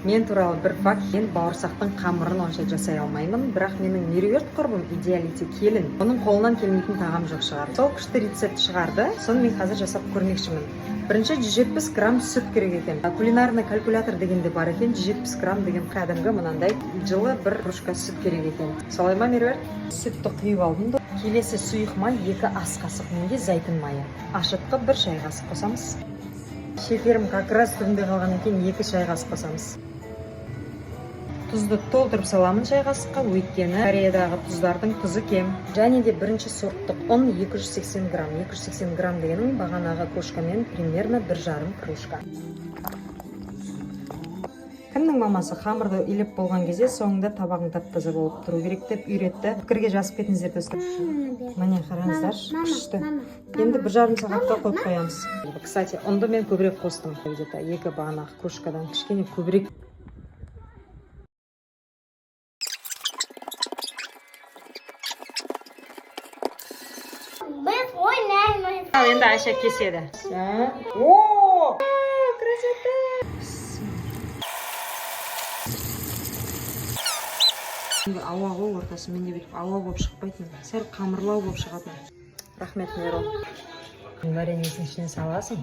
Мен туралы бір факт, мен бауырсақтың қамырын онша жасай алмаймын, бірақ менің меруерт құрбым идеалите келін. Оның қолынан келмейтін тағам жоқ шығар. Сол күшті рецепт шығарды, соны мен қазір жасап көрмекшімін. Бірінші 170 грамм сүт керек екен. Кулинарный калькулятор дегенде бар екен, 170 грамм деген кәдімгі мынандай жылы бір кружка сүт керек екен. Солай ма, меруерт? Сүтті құйып алдым. Келесі сұйық май 2 ас қасық, менде зәйтүн майы. Ашытқы 1 шай қасық қосамыз. Шекерім как раз түрінде қалған екен, 2 шай қасық қосамыз. Тұзды толтырып саламын шай қасыққа, өйткені Кореядағы тұздардың тұзы кем. Және де бірінші сорттық ұн 280 грамм. 280 грамм дегенің бағанағы кружкамен примерно 1,5 кружка. Кімнің мамасы қамырды илеп болған кезде соңында табағың тап-таза болып тұру керек деп үйретті. Пікірге жазып кетіңіздер достар. Міне қараңыздар, күшті. Енді 1,5 сағатқа қойып қоямыз. Кстати, ұнды мен көбірек қостым. Где-то 2 бағанағы кружкадан кішкене көбірек. Biz oynaymayız. Al енді Ayşe kesеді. О, красота! Ауа ғой ортасы, менде бүйтіп ауа болып шықпайтын, сәл қамырлау болып шығатын. Рахмет, Мерол. Вареньесін ішіне саласың.